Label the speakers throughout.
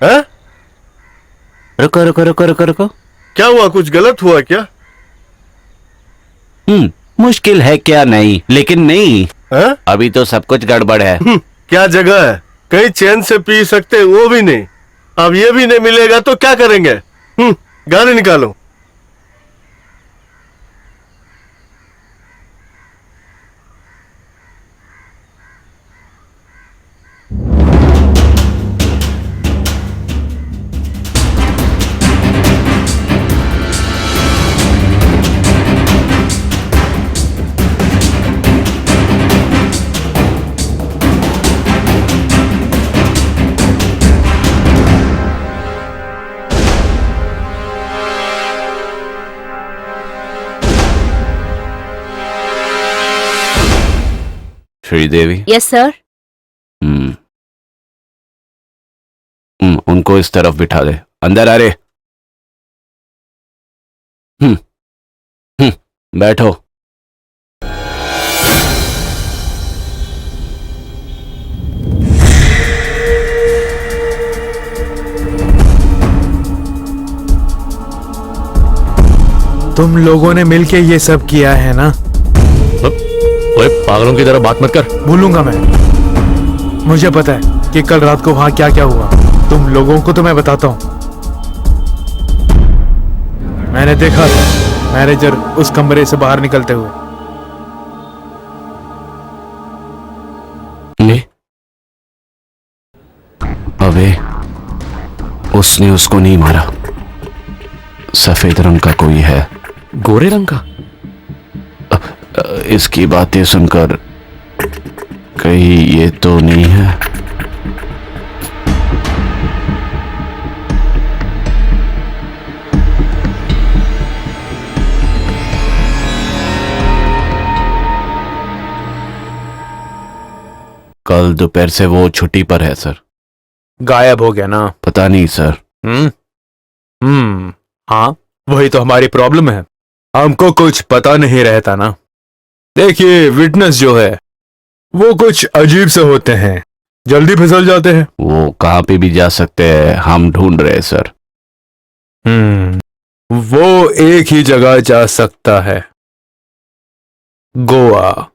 Speaker 1: है?
Speaker 2: रुको रुको रुको रुको रुको।
Speaker 1: क्या हुआ, कुछ गलत हुआ क्या?
Speaker 2: मुश्किल है क्या? नहीं, लेकिन नहीं
Speaker 1: है?
Speaker 2: अभी तो सब कुछ गड़बड़ है।
Speaker 1: क्या जगह है, कहीं चैन से पी सकते वो भी नहीं, अब ये भी नहीं मिलेगा तो क्या करेंगे? गाड़ी निकालो।
Speaker 2: श्रीदेवी।
Speaker 3: Yes sir.
Speaker 2: उनको इस तरफ बिठा दे। अंदर आ रे। बैठो।
Speaker 4: तुम लोगों ने मिलके ये सब किया है ना?
Speaker 5: ओए, पागलों की तरह बात मत कर।
Speaker 4: भूलूंगा मैं। मुझे पता है कि कल रात को वहां क्या क्या हुआ। तुम लोगों को तो मैं बताता हूं। मैंने देखा था मैनेजर उस कमरे से बाहर निकलते हुए।
Speaker 2: अबे, उसने उसको नहीं मारा। सफेद रंग का कोई है।
Speaker 5: गोरे रंग का?
Speaker 2: इसकी बातें सुनकर कहीं ये तो नहीं है? कल दोपहर से वो छुट्टी पर है सर।
Speaker 4: गायब हो गया ना?
Speaker 2: पता नहीं सर।
Speaker 4: हाँ, वही तो हमारी प्रॉब्लम है। हमको कुछ पता नहीं रहता ना। देखिए, विटनेस जो है वो कुछ अजीब से होते हैं, जल्दी फिसल जाते हैं।
Speaker 2: वो कहाँ पे भी जा सकते हैं, हम ढूंढ रहे हैं सर।
Speaker 4: वो एक ही जगह जा सकता है, गोवा।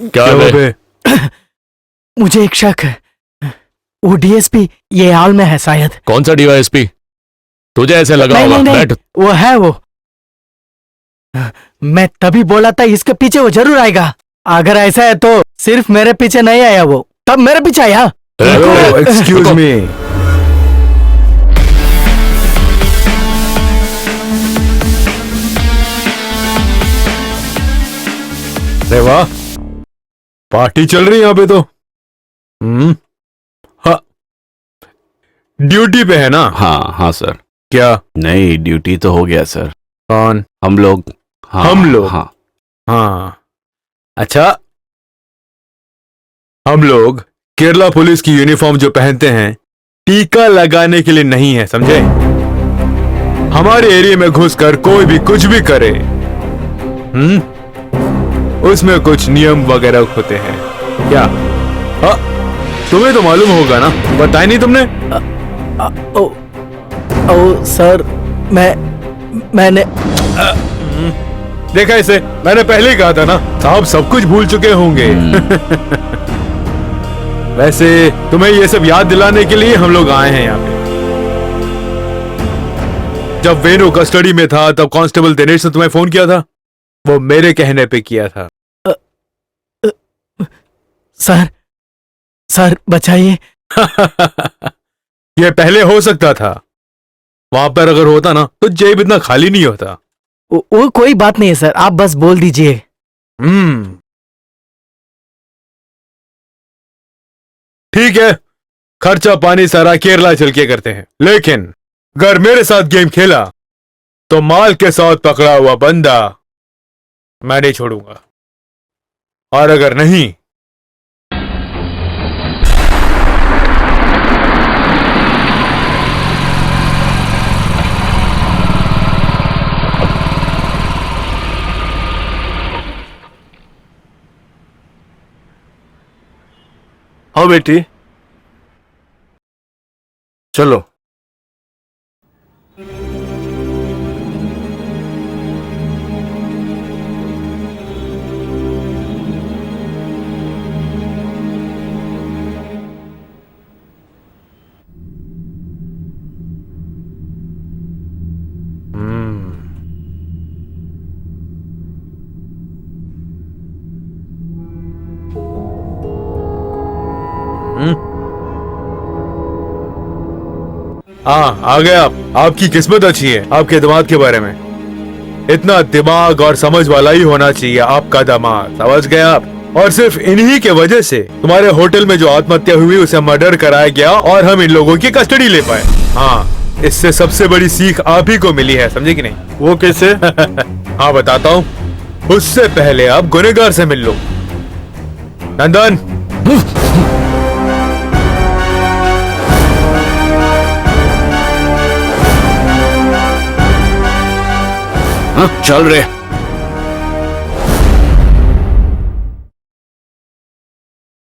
Speaker 5: क्या है बे?
Speaker 3: मुझे एक शक है, वो डीएसपी ये हाल में है शायद।
Speaker 5: कौन सा डीवाईएसपी? तुझे ऐसे लगा
Speaker 3: नहीं,
Speaker 5: होगा।
Speaker 3: नहीं, नहीं,
Speaker 5: बैठ।
Speaker 3: वो है वो। मैं तभी बोला था इसके पीछे वो जरूर आएगा। अगर ऐसा है तो सिर्फ मेरे पीछे नहीं आया वो, तब मेरे पीछे आया।
Speaker 4: Hello, excuse me. अरे वाह, पार्टी चल रही है यहाँ पे तो। हाँ, ड्यूटी पे है ना?
Speaker 2: हाँ हाँ सर।
Speaker 4: क्या?
Speaker 2: नहीं, ड्यूटी तो हो गया सर।
Speaker 4: कौन?
Speaker 2: हम लोग। हाँ,
Speaker 4: हम लोग?
Speaker 2: हाँ।
Speaker 4: हाँ, अच्छा। हम लोग केरला पुलिस की यूनिफॉर्म जो पहनते हैं, टीका लगाने के लिए नहीं है, समझे? हमारे एरिया में घुसकर कोई भी कुछ भी करे, उसमें कुछ नियम वगैरह होते हैं। क्या? हाँ, तुम्हें तो मालूम होगा ना, बताया नहीं तुमने?
Speaker 3: ओ सर, मैंने
Speaker 4: देखा इसे, मैंने पहले ही कहा था ना, साहब सब कुछ भूल चुके होंगे। वैसे तुम्हें ये सब याद दिलाने के लिए हम लोग आए हैं यहाँ पे। जब वेनु कस्टडी में था तब कांस्टेबल दिनेश ने तुम्हें फोन किया था, वो मेरे कहने पे किया था।
Speaker 3: सर बचाइए।
Speaker 4: ये पहले हो सकता था, वहां पर अगर होता ना तो जेब इतना खाली नहीं होता।
Speaker 3: वो कोई बात नहीं है सर, आप बस बोल दीजिए।
Speaker 4: ठीक है, खर्चा पानी सारा केरला चल के करते हैं, लेकिन अगर मेरे साथ गेम खेला तो माल के साथ पकड़ा हुआ बंदा मैं नहीं छोड़ूंगा, और अगर नहीं
Speaker 1: हाँ बेटी, चलो।
Speaker 4: हाँ, आ गए आप। आपकी किस्मत अच्छी है आपके दामाद के बारे में। इतना दिमाग और समझ वाला ही होना चाहिए आपका दामाद, समझ गए आप? और सिर्फ इन्हीं के वजह से तुम्हारे होटल में जो आत्महत्या हुई उसे मर्डर कराया गया और हम इन लोगों की कस्टडी ले पाए। हाँ, इससे सबसे बड़ी सीख आप ही को मिली है, समझे कि नहीं?
Speaker 1: वो कैसे?
Speaker 4: हाँ बताता हूँ, उससे पहले आप गुनहगार से मिल लो। नंदन,
Speaker 2: हाँ, चल रहे।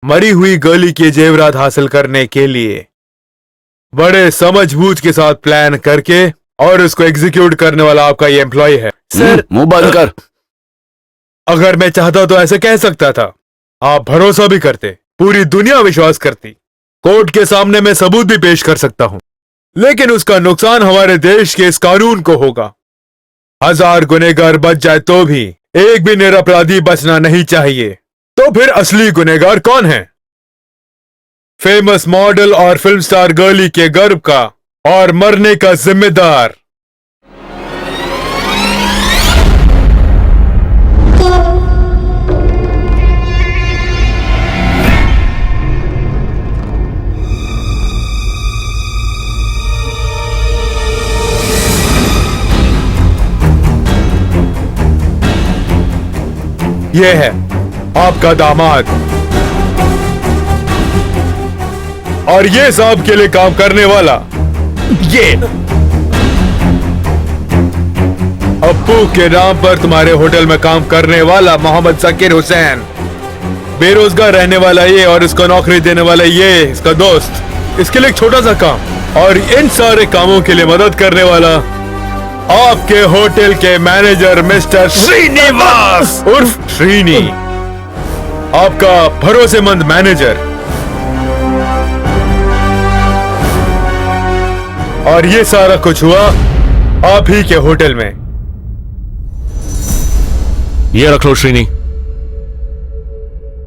Speaker 4: मरी हुई गर्ली के जेवरात हासिल करने के लिए बड़े समझबूझ के साथ प्लान करके और उसको एग्जीक्यूट करने वाला आपका ये एम्प्लॉय है।
Speaker 2: सर, मुंह बंद कर।
Speaker 4: अगर मैं चाहता तो ऐसे कह सकता था, आप भरोसा भी करते, पूरी दुनिया विश्वास करती, कोर्ट के सामने मैं सबूत भी पेश कर सकता हूं, लेकिन उसका नुकसान हमारे देश के इस कानून को होगा। 1000 गुनहगार बच जाए तो भी एक भी निरपराधी बचना नहीं चाहिए। तो फिर असली गुनहगार कौन है? फेमस मॉडल और फिल्म स्टार गर्ली के गर्भ का और मरने का जिम्मेदार ये है आपका दामाद, और ये साहब के लिए काम करने वाला ये अप्पू के नाम पर तुम्हारे होटल में काम करने वाला मोहम्मद सकीर हुसैन, बेरोजगार रहने वाला ये और इसको नौकरी देने वाला ये इसका दोस्त, इसके लिए एक छोटा सा काम, और इन सारे कामों के लिए मदद करने वाला आपके होटल के मैनेजर मिस्टर श्रीनिवास उर्फ श्रीनी, आपका भरोसेमंद मैनेजर। और ये सारा कुछ हुआ आप ही के होटल में।
Speaker 5: ये रख लो श्रीनी,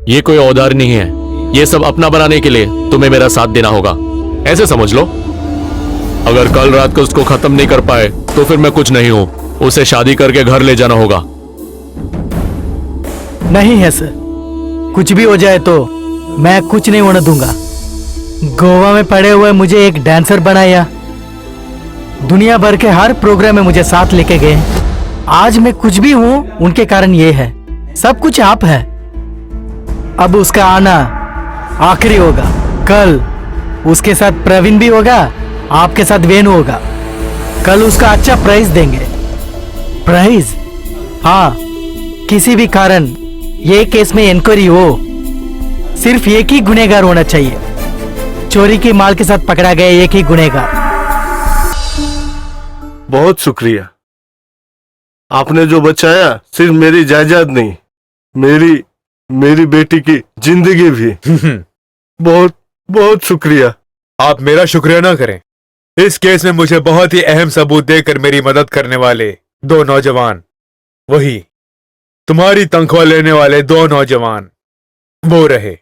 Speaker 5: ये कोई औजार नहीं है। ये सब अपना बनाने के लिए तुम्हें मेरा साथ देना होगा, ऐसे समझ लो। अगर कल रात को उसको खत्म नहीं कर पाए तो फिर मैं कुछ नहीं हूं। उसे शादी करके घर ले जाना होगा।
Speaker 3: नहीं है सर, कुछ भी हो जाए तो मैं कुछ नहीं होने दूंगा। गोवा में पड़े हुए मुझे एक डांसर बनाया, दुनिया भर के हर प्रोग्राम में मुझे साथ लेके गए। आज मैं कुछ भी हूं उनके कारण ये है, सब कुछ आप है। अब उसका आना आखिरी होगा। कल उसके साथ प्रवीण भी होगा, आपके साथ वेणु होगा। कल उसका अच्छा प्राइज देंगे। प्राइज? हाँ, किसी भी कारण ये केस में इंक्वायरी हो, सिर्फ एक ही गुनहगार होना चाहिए। चोरी की माल के साथ पकड़ा गया एक ही गुनहगार।
Speaker 1: बहुत शुक्रिया। आपने जो बचाया सिर्फ मेरी जायदाद नहीं, मेरी बेटी की जिंदगी भी। बहुत बहुत शुक्रिया।
Speaker 4: आप मेरा शुक्रिया ना करें। इस केस में मुझे बहुत ही अहम सबूत देकर मेरी मदद करने वाले दो नौजवान, वही तुम्हारी तनख्वाह लेने वाले दो नौजवान, वो रहे।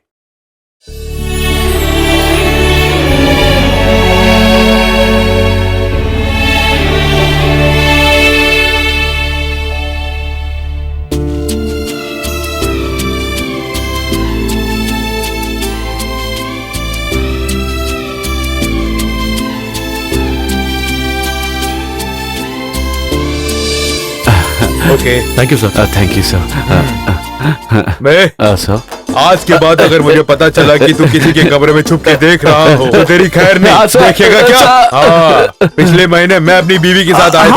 Speaker 4: Okay,
Speaker 5: thank you sir.
Speaker 2: Thank you sir.
Speaker 4: मैं
Speaker 2: सर,
Speaker 4: आज के बाद अगर मुझे पता चला कि तू किसी के कमरे में छुप के देख रहा हो तो तेरी खैर नहीं।
Speaker 2: हाँ, सर,
Speaker 4: देखेगा क्या?
Speaker 2: सर।
Speaker 4: हाँ, पिछले महीने मैं अपनी बीवी के साथ आया था।